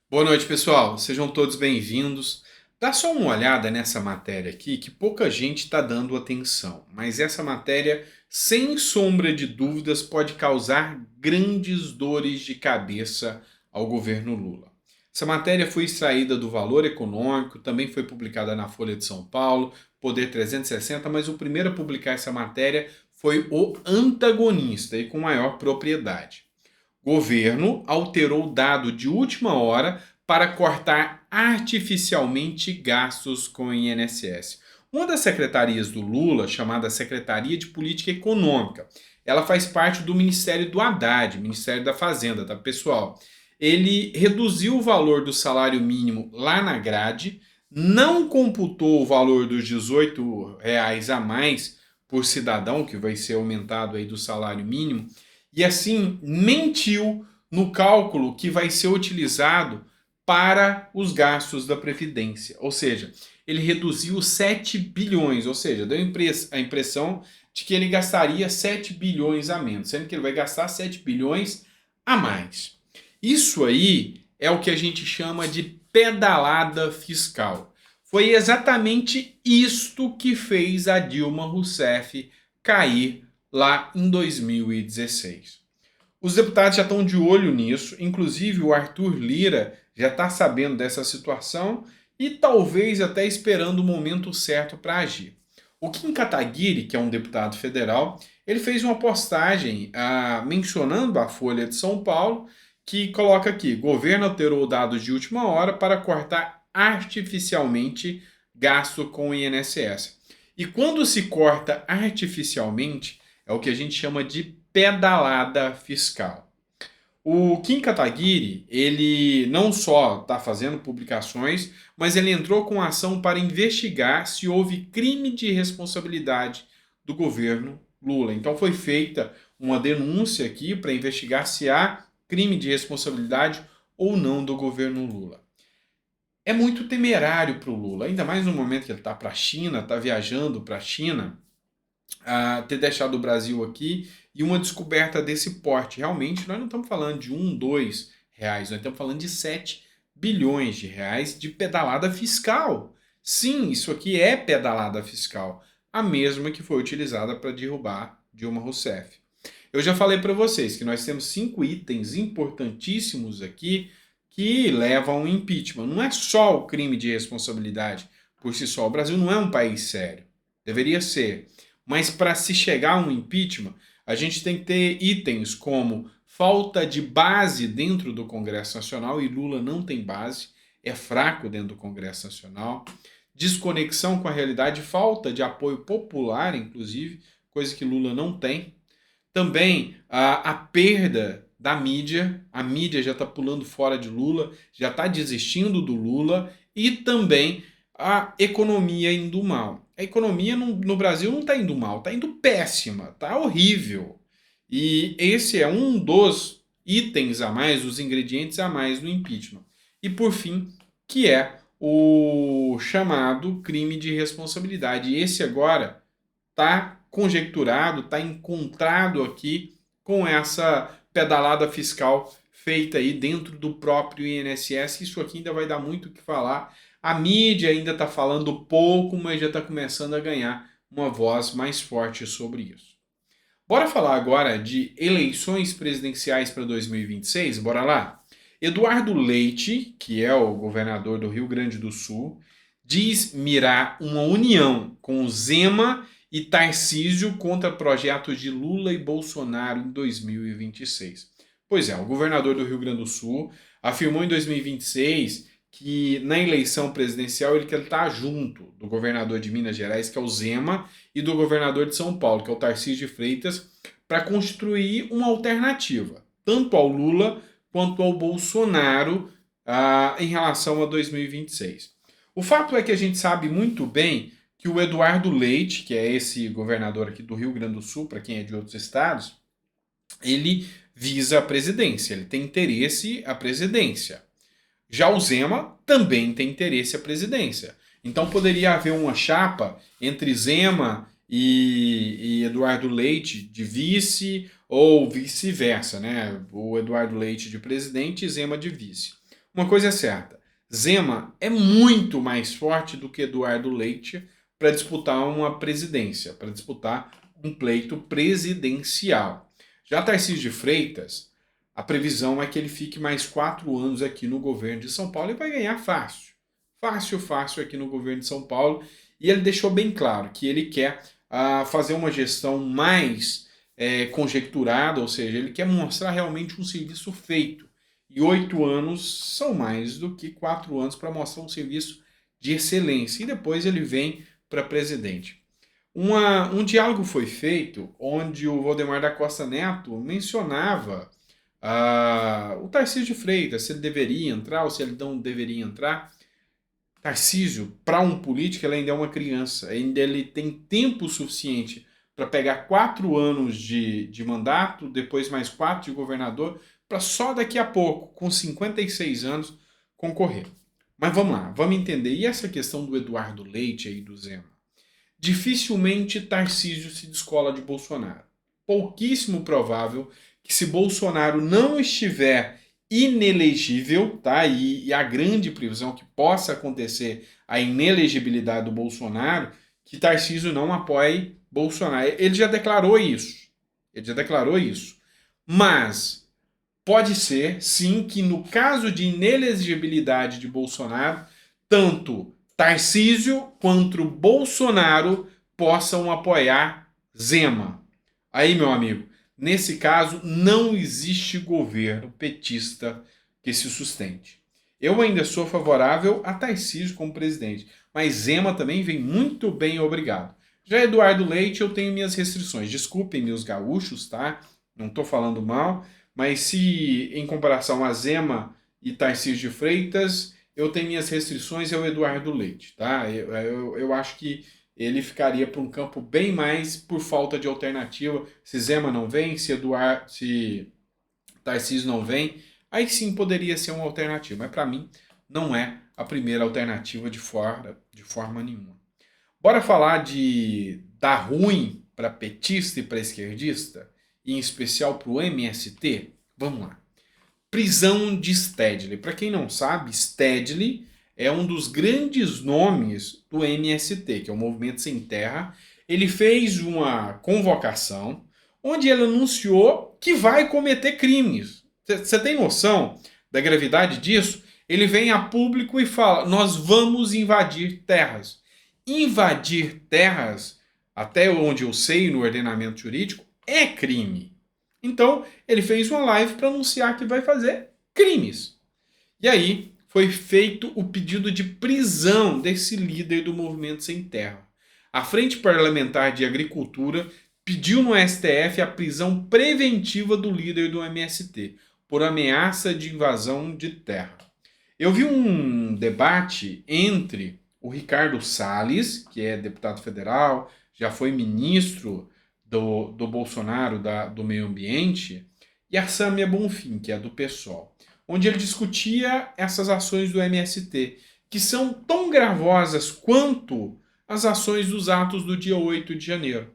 Boa noite, pessoal. Sejam todos bem-vindos. Dá só uma olhada nessa matéria aqui que pouca gente está dando atenção, mas essa matéria, sem sombra de dúvidas, pode causar grandes dores de cabeça ao governo Lula. Essa matéria foi extraída do Valor Econômico, também foi publicada na Folha de São Paulo, Poder 360, mas o primeiro a publicar essa matéria foi o antagonista e com maior propriedade. Governo alterou dado de última hora para cortar artificialmente gastos com o INSS. Uma das secretarias do Lula, chamada Secretaria de Política Econômica, ela faz parte do Ministério do Haddad, Ministério da Fazenda, tá, pessoal? Ele reduziu o valor do salário mínimo lá na grade, não computou o valor dos R$ 18 a mais por cidadão, que vai ser aumentado aí do salário mínimo, e assim mentiu no cálculo que vai ser utilizado para os gastos da Previdência. Ou seja, ele reduziu 7 bilhões, ou seja, deu a impressão de que ele gastaria 7 bilhões a menos, sendo que ele vai gastar 7 bilhões a mais. Isso aí é o que a gente chama de pedalada fiscal. Foi exatamente isto que fez a Dilma Rousseff cair lá em 2016. Os deputados já estão de olho nisso, inclusive o Arthur Lira já está sabendo dessa situação e talvez até esperando o momento certo para agir. O Kim Kataguiri, que é um deputado federal, ele fez uma postagem mencionando a Folha de São Paulo, que coloca aqui: governo alterou dados de última hora para cortar artificialmente gasto com o INSS. E quando se corta artificialmente, é o que a gente chama de pedalada fiscal. O Kim Kataguiri, ele não só está fazendo publicações, mas ele entrou com ação para investigar se houve crime de responsabilidade do governo Lula. Então foi feita uma denúncia aqui para investigar se há crime de responsabilidade ou não do governo Lula. É muito temerário para o Lula, ainda mais no momento que ele está para a China, está viajando para a China, ter deixado o Brasil aqui e uma descoberta desse porte. Realmente, nós não estamos falando de R$ 1, R$ 2, nós estamos falando de R$ 7 bilhões de pedalada fiscal. Sim, isso aqui é pedalada fiscal, a mesma que foi utilizada para derrubar Dilma Rousseff. Eu já falei para vocês que nós temos 5 itens importantíssimos aqui que levam ao impeachment. Não é só o crime de responsabilidade por si só. O Brasil não é um país sério. Deveria ser. Mas para se chegar a um impeachment, a gente tem que ter itens como falta de base dentro do Congresso Nacional, e Lula não tem base, é fraco dentro do Congresso Nacional, desconexão com a realidade, falta de apoio popular, inclusive, coisa que Lula não tem. Também a perda da mídia, a mídia já está pulando fora de Lula, já está desistindo do Lula, e também a economia indo mal. A economia no Brasil não está indo mal, está indo péssima, está horrível. E esse é um dos itens a mais, os ingredientes a mais no impeachment. E por fim, que é o chamado crime de responsabilidade. E esse agora está conjecturado, está encontrado aqui com essa pedalada fiscal feita aí dentro do próprio INSS. Isso aqui ainda vai dar muito o que falar. A mídia ainda está falando pouco, mas já está começando a ganhar uma voz mais forte sobre isso. Bora falar agora de eleições presidenciais para 2026? Bora lá? Eduardo Leite, que é o governador do Rio Grande do Sul, diz mirar uma união com Zema e Tarcísio contra projetos de Lula e Bolsonaro em 2026. Pois é, o governador do Rio Grande do Sul afirmou em 2026 que na eleição presidencial ele quer estar junto do governador de Minas Gerais, que é o Zema, e do governador de São Paulo, que é o Tarcísio de Freitas, para construir uma alternativa, tanto ao Lula quanto ao Bolsonaro em relação a 2026. O fato é que a gente sabe muito bem que o Eduardo Leite, que é esse governador aqui do Rio Grande do Sul, para quem é de outros estados, ele visa a presidência, ele tem interesse à presidência. Já o Zema também tem interesse à presidência. Então poderia haver uma chapa entre Zema e Eduardo Leite de vice ou vice-versa, né? O Eduardo Leite de presidente e Zema de vice. uma coisa é certa, Zema é muito mais forte do que Eduardo Leite para disputar uma presidência, para disputar um pleito presidencial. Já Tarcísio de Freitas, a previsão é que ele fique mais 4 anos aqui no governo de São Paulo e vai ganhar fácil. Fácil, fácil aqui no governo de São Paulo. E ele deixou bem claro que ele quer fazer uma gestão mais conjecturada, ou seja, ele quer mostrar realmente um serviço feito. E 8 anos são mais do que 4 anos para mostrar um serviço de excelência. E depois ele vem para presidente. Um diálogo foi feito onde o Valdemar da Costa Neto mencionava o Tarcísio de Freitas, se ele deveria entrar ou se ele não deveria entrar. Tarcísio, para um político, ele ainda é uma criança, ainda ele tem tempo suficiente para pegar 4 anos de mandato, depois mais 4 de governador, para só daqui a pouco, com 56 anos, concorrer. Mas vamos lá, vamos entender. E essa questão do Eduardo Leite aí do Zema? Dificilmente Tarcísio se descola de Bolsonaro. Pouquíssimo provável que se Bolsonaro não estiver inelegível, tá? E a grande previsão que possa acontecer a inelegibilidade do Bolsonaro, que Tarcísio não apoie Bolsonaro. Ele já declarou isso. Ele já declarou isso. Mas pode ser, sim, que no caso de inelegibilidade de Bolsonaro, tanto Tarcísio quanto Bolsonaro possam apoiar Zema. Aí, meu amigo, nesse caso não existe governo petista que se sustente. Eu ainda sou favorável a Tarcísio como presidente, mas Zema também vem muito bem, obrigado. Já Eduardo Leite, eu tenho minhas restrições. Desculpem meus gaúchos, tá? Não estou falando mal, mas se em comparação a Zema e Tarcísio de Freitas, eu tenho minhas restrições ao Eduardo Leite, tá? Eu acho que ele ficaria para um campo bem mais por falta de alternativa. Se Zema não vem, se Tarcísio não vem, aí sim poderia ser uma alternativa. Mas para mim não é a primeira alternativa de forma nenhuma. Bora falar de dar ruim para petista e para esquerdista, e em especial para o MST? Vamos lá. Prisão de Stedley. Para quem não sabe, Stedley é um dos grandes nomes do MST, que é o Movimento Sem Terra. Ele fez uma convocação onde ele anunciou que vai cometer crimes. Você tem noção da gravidade disso? Ele vem a público e fala: nós vamos invadir terras. Invadir terras, até onde eu sei no ordenamento jurídico, é crime. Então, ele fez uma live para anunciar que vai fazer crimes. E aí foi feito o pedido de prisão desse líder do Movimento Sem Terra. A Frente Parlamentar de Agricultura pediu no STF a prisão preventiva do líder do MST por ameaça de invasão de terra. Eu vi um debate entre o Ricardo Salles, que é deputado federal, já foi ministro do Bolsonaro, do meio ambiente, e a Sâmia Bonfim, que é do PSOL, onde ele discutia essas ações do MST, que são tão gravosas quanto as ações dos atos do dia 8 de janeiro.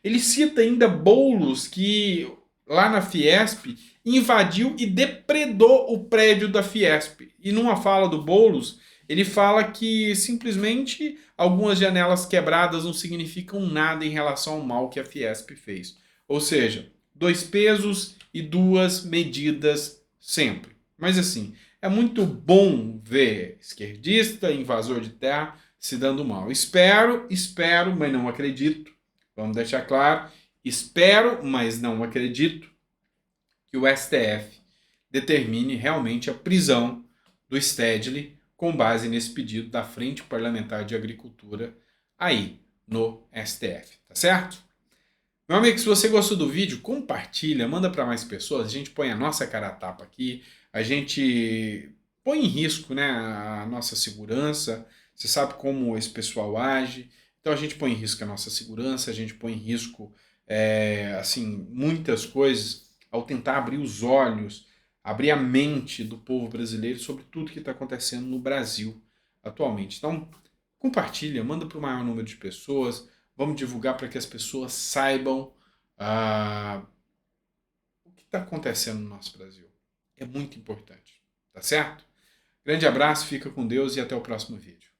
Ele cita ainda Boulos, que lá na Fiesp invadiu e depredou o prédio da Fiesp. E numa fala do Boulos, ele fala que simplesmente algumas janelas quebradas não significam nada em relação ao mal que a Fiesp fez. Ou seja, 2 pesos e 2 medidas sempre. Mas assim, é muito bom ver esquerdista, invasor de terra se dando mal. Espero, mas não acredito. Vamos deixar claro. Espero, mas não acredito que o STF determine realmente a prisão do Stedley com base nesse pedido da Frente Parlamentar de Agricultura aí no STF, tá certo? Meu amigo, se você gostou do vídeo, compartilha, manda para mais pessoas, a gente põe a nossa cara a tapa aqui, a gente põe em risco, né, a nossa segurança, você sabe como esse pessoal age, então a gente põe em risco a nossa segurança, a gente põe em risco, assim, muitas coisas ao tentar abrir os olhos, abrir a mente do povo brasileiro sobre tudo que está acontecendo no Brasil atualmente. Então, compartilha, manda para o maior número de pessoas, vamos divulgar para que as pessoas saibam o que está acontecendo no nosso Brasil. É muito importante, tá certo? Grande abraço, fica com Deus e até o próximo vídeo.